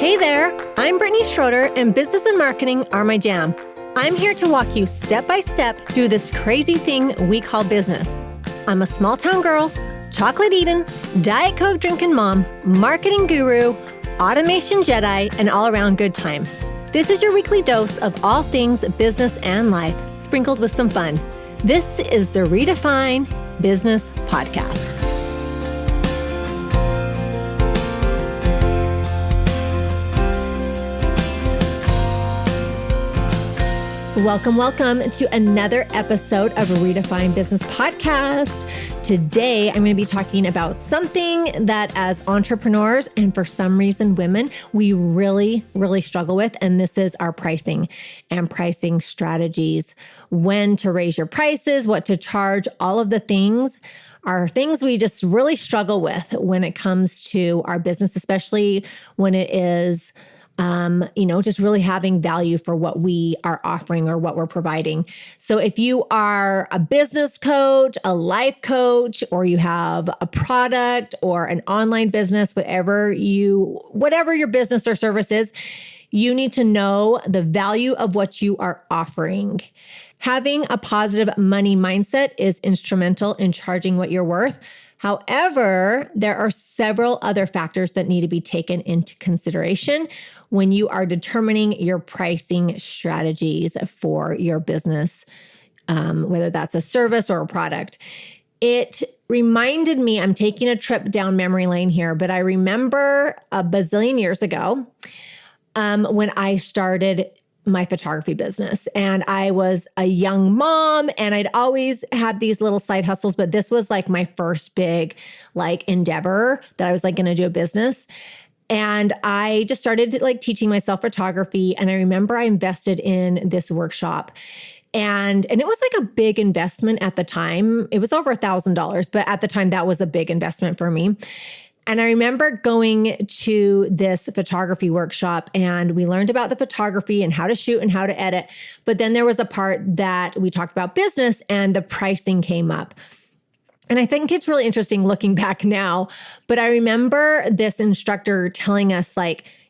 Hey there, I'm Brittni Schroeder, and business and marketing are my jam. I'm here to walk you step by step through this crazy thing we call business. I'm a small town girl, chocolate eating, Diet Coke drinking mom, marketing guru, automation Jedi, and all around good time. This is your weekly dose of all things business and life, sprinkled with some fun. This is the Redefine Business Podcast. Welcome to another episode of Redefine Business Podcast. Today, I'm going to be talking about something that as entrepreneurs and for some reason women, we really struggle with, and this is our pricing and pricing strategies. When to raise your prices, what to charge, all of the things are things we just really struggle with when it comes to our business, especially when it is just really having value for what we are offering or what we're providing. So if you are a business coach, a life coach, or you have a product or an online business, whatever your business or service is, you need to know the value of what you are offering. Having a positive money mindset is instrumental in charging what you're worth. However, there are several other factors that need to be taken into consideration when you are determining your pricing strategies for your business, whether that's a service or a product. It reminded me, I'm taking a trip down memory lane here, but I remember a bazillion years ago when I started my photography business. And I was a young mom and I'd always had these little side hustles, but this was like my first big endeavor that I was going to do a business. And I just started teaching myself photography. And I remember I invested in this workshop and it was a big investment at the time. It was over $1,000, but at the time that was a big investment for me. And I remember going to this photography workshop and we learned about the photography and how to shoot and how to edit. But then there was a part that we talked about business and the pricing came up. And I think it's really interesting looking back now, but I remember this instructor telling us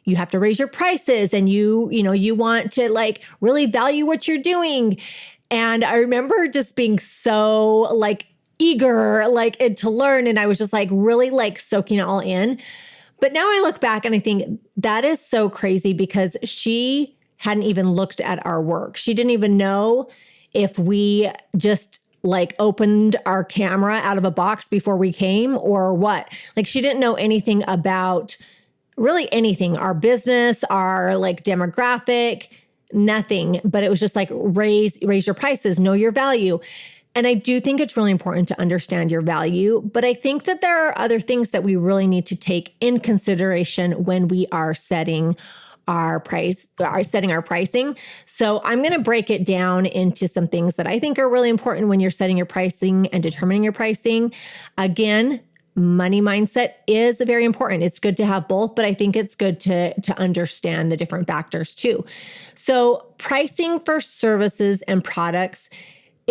you have to raise your prices and you want to really value what you're doing. And I remember just being so eager to learn. And I was just really soaking it all in. But now I look back and I think that is so crazy because she hadn't even looked at our work. She didn't even know if we just opened our camera out of a box before we came or what. She didn't know anything about really anything, our business, our demographic, nothing. But it was just raise your prices, know your value. And I do think it's really important to understand your value, but I think that there are other things that we really need to take in consideration when we are setting our pricing. So I'm going to break it down into some things that I think are really important when you're setting your pricing and determining your pricing. Again, money mindset is very important. It's good to have both, but I think it's good to understand the different factors too. So pricing for services and products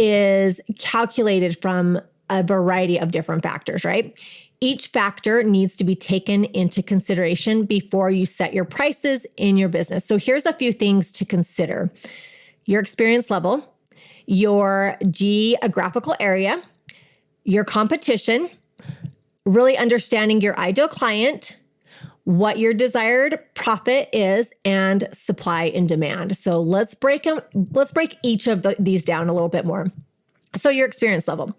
is calculated from a variety of different factors, right? Each factor needs to be taken into consideration before you set your prices in your business. So here's a few things to consider. Your experience level, your geographical area, your competition, really understanding your ideal client, what your desired profit is, and supply and demand. So let's break each of these down a little bit more. So your experience level.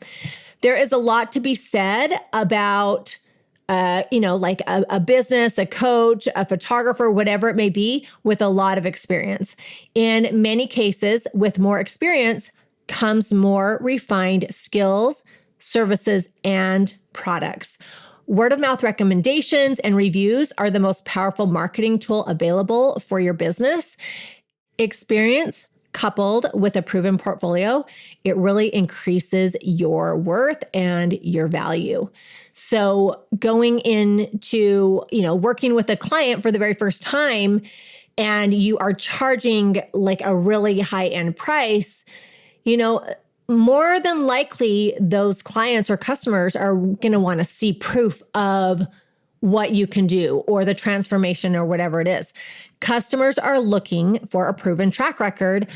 There is a lot to be said about, a business, a coach, a photographer, whatever it may be, with a lot of experience. In many cases, with more experience comes more refined skills, services, and products. Word of mouth recommendations and reviews are the most powerful marketing tool available for your business. Experience coupled with a proven portfolio, it really increases your worth and your value. So going into, working with a client for the very first time and you are charging a really high-end price, more than likely those clients or customers are going to want to see proof of what you can do or the transformation or whatever it is. Customers are looking for a proven track record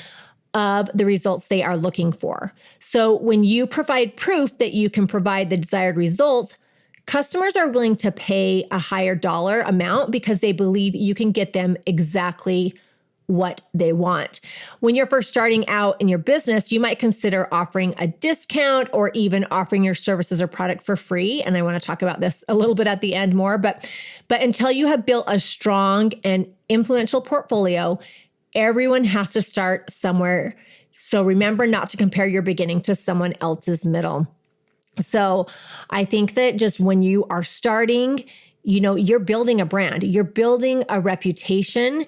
of the results they are looking for. So when you provide proof that you can provide the desired results, customers are willing to pay a higher dollar amount because they believe you can get them exactly what they want. When you're first starting out in your business, you might consider offering a discount or even offering your services or product for free. And I want to talk about this a little bit at the end more, but until you have built a strong and influential portfolio, everyone has to start somewhere. So remember not to compare your beginning to someone else's middle. So I think that just when you are starting, you're building a brand, you're building a reputation,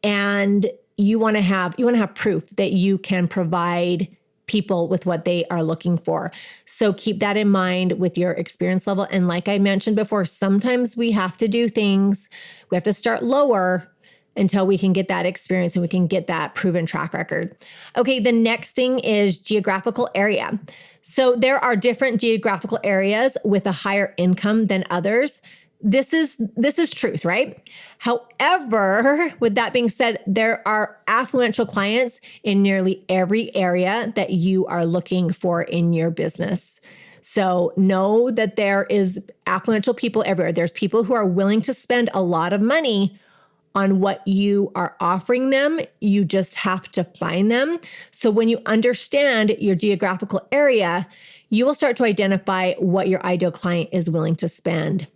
and you want to have proof that you can provide people with what they are looking for. So keep that in mind with your experience level. And like I mentioned before, sometimes we have to do things, we have to start lower until we can get that experience and we can get that proven track record. Okay, the next thing is geographical area. So there are different geographical areas with a higher income than others. This is truth, right? However, with that being said, there are affluential clients in nearly every area that you are looking for in your business. So know that there is affluential people everywhere. There's people who are willing to spend a lot of money on what you are offering them. You just have to find them. So when you understand your geographical area, you will start to identify what your ideal client is willing to spend.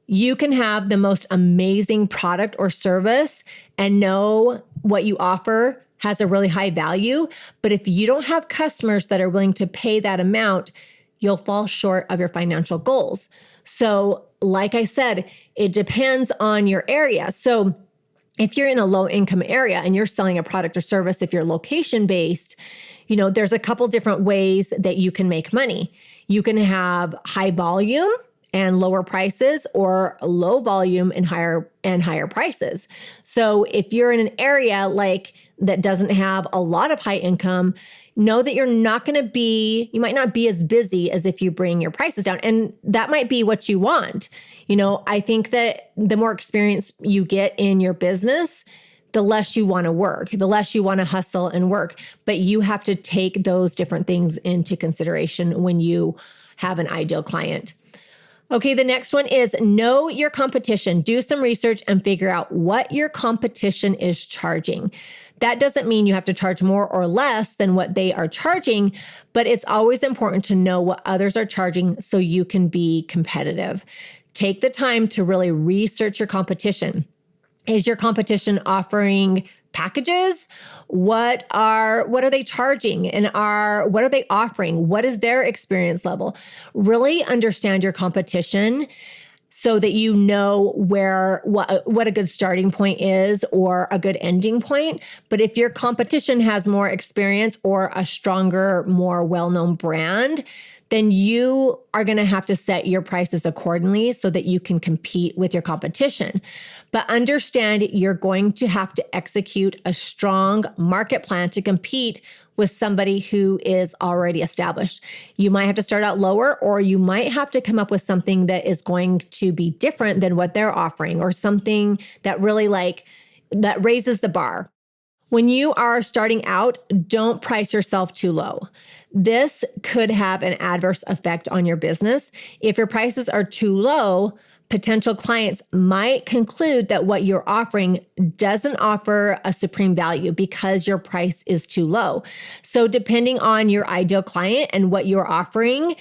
You can have the most amazing product or service and know what you offer has a really high value. But if you don't have customers that are willing to pay that amount, you'll fall short of your financial goals. So like I said, it depends on your area. So if you're in a low income area and you're selling a product or service, if you're location based, there's a couple different ways that you can make money. You can have high volume and lower prices, or low volume and higher prices. So if you're in an area like that doesn't have a lot of high income, know that you might not be as busy as if you bring your prices down. And that might be what you want. I think that the more experience you get in your business, the less you want to work, the less you want to hustle and work. But you have to take those different things into consideration when you have an ideal client. Okay, the next one is know your competition. Do some research and figure out what your competition is charging. That doesn't mean you have to charge more or less than what they are charging, but it's always important to know what others are charging so you can be competitive. Take the time to really research your competition. Is your competition offering packages? What are they charging, and what are they offering? What is their experience level? Really understand your competition so that you know what a good starting point is or a good ending point. But if your competition has more experience or a stronger, more well-known brand, then you are going to have to set your prices accordingly so that you can compete with your competition. But understand you're going to have to execute a strong market plan to compete with somebody who is already established. You might have to start out lower, or you might have to come up with something that is going to be different than what they're offering, or something that really that raises the bar. When you are starting out, don't price yourself too low. This could have an adverse effect on your business. If your prices are too low, potential clients might conclude that what you're offering doesn't offer a supreme value because your price is too low. So depending on your ideal client and what you're offering,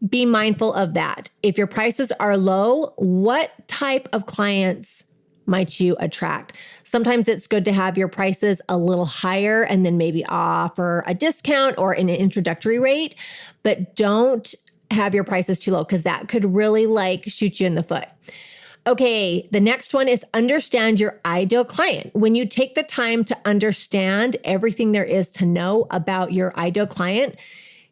be mindful of that. If your prices are low, what type of clients might you attract? Sometimes it's good to have your prices a little higher and then maybe offer a discount or an introductory rate, but don't have your prices too low because that could really shoot you in the foot. Okay, the next one is understand your ideal client. When you take the time to understand everything there is to know about your ideal client,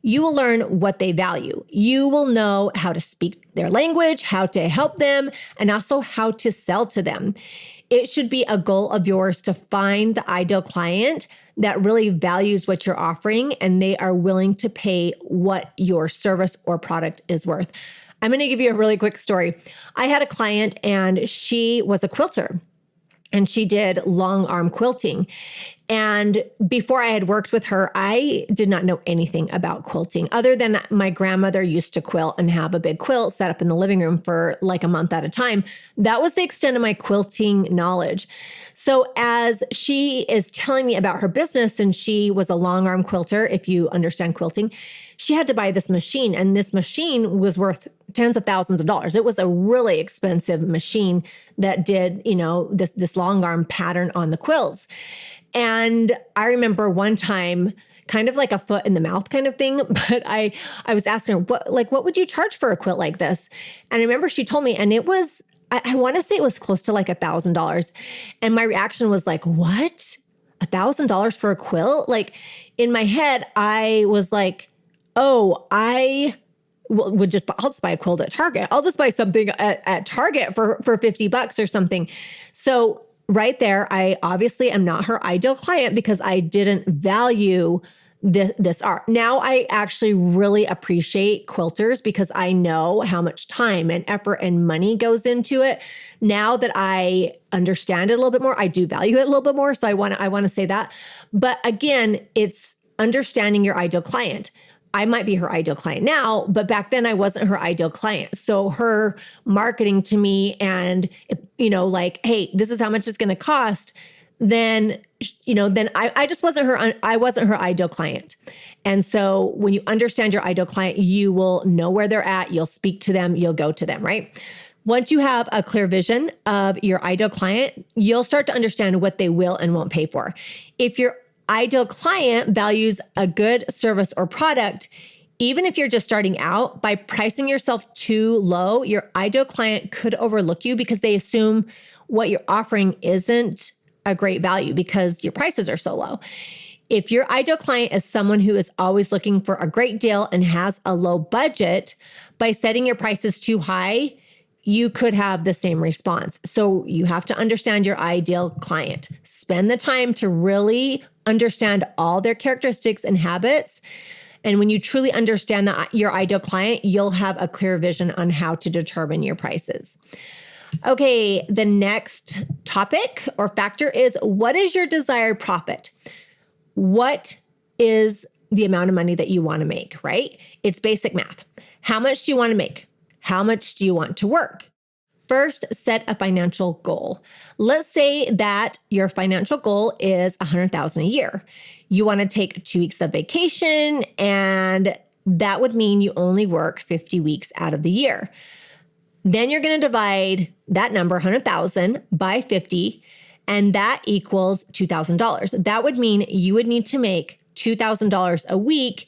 you will learn what they value. You will know how to speak their language, how to help them, and also how to sell to them. It should be a goal of yours to find the ideal client that really values what you're offering and they are willing to pay what your service or product is worth. I'm going to give you a really quick story. I had a client and she was a quilter and she did long arm quilting. And before I had worked with her, I did not know anything about quilting other than my grandmother used to quilt and have a big quilt set up in the living room for like a month at a time. That was the extent of my quilting knowledge. So as she is telling me about her business, and she was a long arm quilter, if you understand quilting, she had to buy this machine, and this machine was worth tens of thousands of dollars. It was a really expensive machine that did, this long arm pattern on the quilts. And I remember one time, kind of like a foot in the mouth kind of thing, but I was asking her, what would you charge for a quilt like this? And I remember she told me, and it was, I want to say it was close to like $1,000. And my reaction was like, what? $1,000 for a quilt? Like in my head, I was like, oh, I'll just buy a quilt at Target. I'll just buy something at Target for $50 or something. So right there, I obviously am not her ideal client because I didn't value this art. Now I actually really appreciate quilters because I know how much time and effort and money goes into it. Now that I understand it a little bit more, I do value it a little bit more. So I want to say that. But again, it's understanding your ideal client. I might be her ideal client now, but back then I wasn't her ideal client. So her marketing to me and, like, hey, this is how much it's going to cost. Then I just wasn't her ideal client. And so when you understand your ideal client, you will know where they're at. You'll speak to them. You'll go to them, right? Once you have a clear vision of your ideal client, you'll start to understand what they will and won't pay for. If your ideal client values a good service or product, even if you're just starting out, by pricing yourself too low, your ideal client could overlook you because they assume what you're offering isn't a great value because your prices are so low. If your ideal client is someone who is always looking for a great deal and has a low budget, by setting your prices too high, you could have the same response. So you have to understand your ideal client. Spend the time to really understand all their characteristics and habits. And when you truly understand your ideal client, you'll have a clear vision on how to determine your prices. Okay, the next topic or factor is, what is your desired profit? What is the amount of money that you want to make, right? It's basic math. How much do you want to make? How much do you want to work? First, set a financial goal. Let's say that your financial goal is $100,000 a year. You want to take 2 weeks of vacation, and that would mean you only work 50 weeks out of the year. Then you're going to divide that number, 100,000, by 50, and that equals $2,000. That would mean you would need to make $2,000 a week.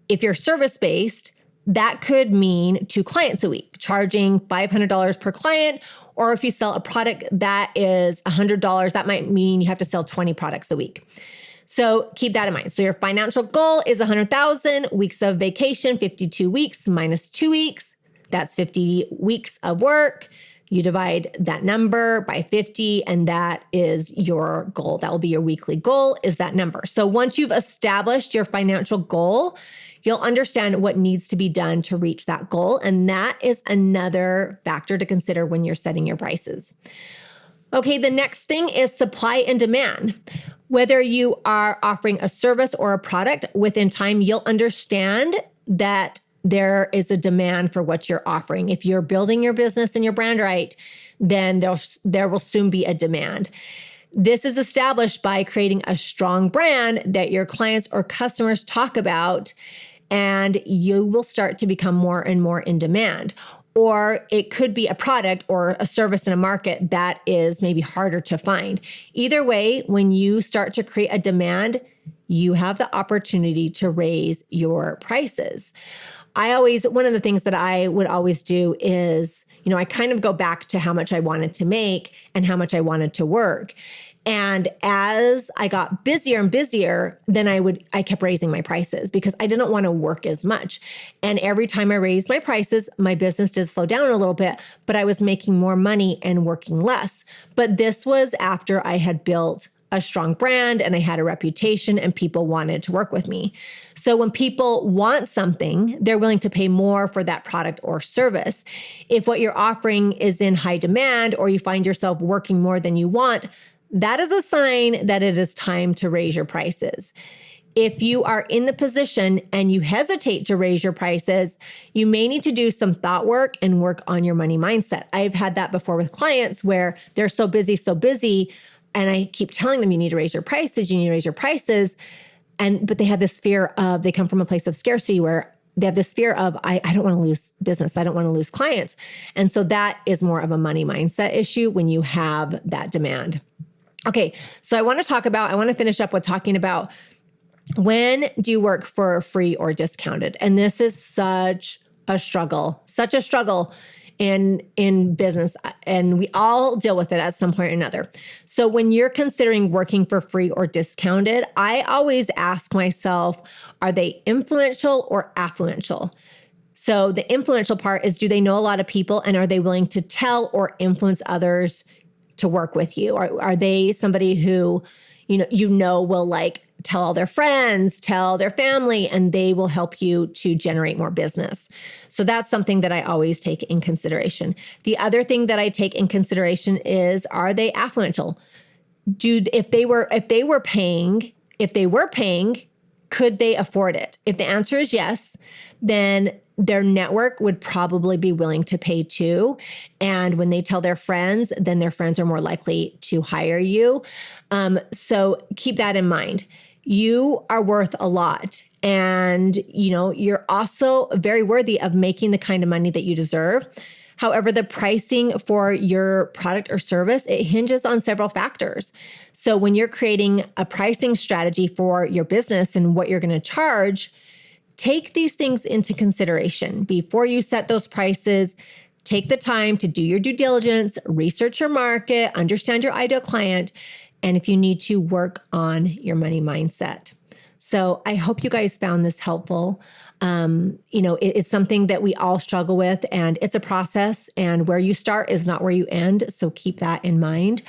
If you're service-based, that could mean 2 clients a week, charging $500 per client. Or if you sell a product that is $100, that might mean you have to sell 20 products a week. So keep that in mind. So your financial goal is 100,000 weeks of vacation, 52 weeks minus 2 weeks. That's 50 weeks of work. You divide that number by 50, and that is your goal. That will be your weekly goal, is that number. So once you've established your financial goal, you'll understand what needs to be done to reach that goal. And that is another factor to consider when you're setting your prices. Okay, the next thing is supply and demand. Whether you are offering a service or a product, within time, you'll understand that there is a demand for what you're offering. If you're building your business and your brand right, then there will soon be a demand. This is established by creating a strong brand that your clients or customers talk about, and you will start to become more and more in demand. Or it could be a product or a service in a market that is maybe harder to find. Either way, when you start to create a demand, you have the opportunity to raise your prices. One of the things that I would always do is, I kind of go back to how much I wanted to make and how much I wanted to work. And as I got busier and busier, then I kept raising my prices because I didn't want to work as much. And every time I raised my prices, my business did slow down a little bit, but I was making more money and working less. But this was after I had built a strong brand and I had a reputation and people wanted to work with me. So when people want something, they're willing to pay more for that product or service. If what you're offering is in high demand or you find yourself working more than you want, that is a sign that it is time to raise your prices. If you are in the position and you hesitate to raise your prices, you may need to do some thought work and work on your money mindset. I've had that before with clients where they're so busy, and I keep telling them, you need to raise your prices, but they have this fear of, they come from a place of scarcity where they have this fear of, I don't want to lose business. I don't want to lose clients. And so that is more of a money mindset issue when you have that demand. Okay, so I want to finish up with talking about, when do you work for free or discounted? And this is such a struggle in business, and we all deal with it at some point or another. So when you're considering working for free or discounted, I always ask myself, are they influential or affluential? So the influential part is, do they know a lot of people, and are they willing to tell or influence others to work with you? Are they somebody who, will like tell all their friends, tell their family, and they will help you to generate more business? So that's something that I always take in consideration. The other thing that I take in consideration is, are they affluential? If they were paying, could they afford it? If the answer is yes, then their network would probably be willing to pay too. And when they tell their friends, then their friends are more likely to hire you. So keep that in mind. You are worth a lot, and you're also very worthy of making the kind of money that you deserve. However, the pricing for your product or service, it hinges on several factors. So when you're creating a pricing strategy for your business and what you're going to charge, take these things into consideration before you set those prices. Take the time to do your due diligence, research your market, understand your ideal client, and if you need to, work on your money mindset. So I hope you guys found this helpful. It's something that we all struggle with, and it's a process, and where you start is not where you end. So keep that in mind.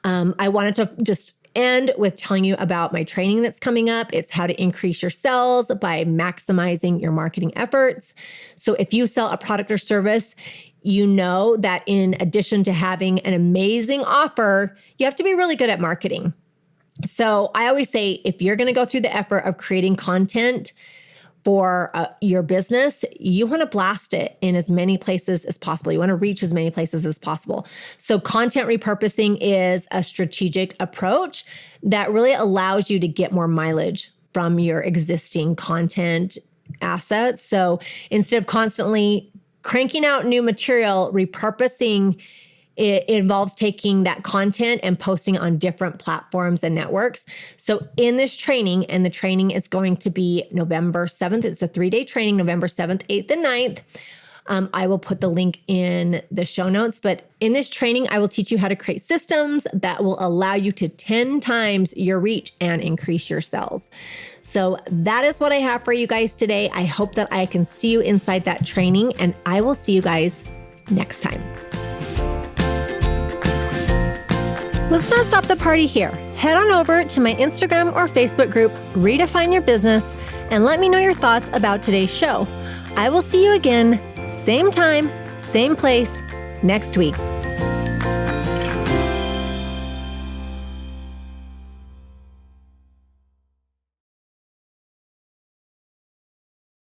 I wanted to just end with telling you about my training that's coming up. It's how to increase your sales by maximizing your marketing efforts. So if you sell a product or service, you know that in addition to having an amazing offer, you have to be really good at marketing. So I always say, if you're going to go through the effort of creating content for your business, you want to blast it in as many places as possible. You want to reach as many places as possible. So content repurposing is a strategic approach that really allows you to get more mileage from your existing content assets. So instead of constantly cranking out new material, repurposing it involves taking that content and posting on different platforms and networks. So in this training, and the training is going to be November 7th. It's a 3-day training, November 7th, 8th, and 9th. I will put the link in the show notes. But in this training, I will teach you how to create systems that will allow you to 10 times your reach and increase your sales. So that is what I have for you guys today. I hope that I can see you inside that training, and I will see you guys next time. Let's not stop the party here. Head on over to my Instagram or Facebook group, Redefine Your Business, and let me know your thoughts about today's show. I will see you again, same time, same place, next week.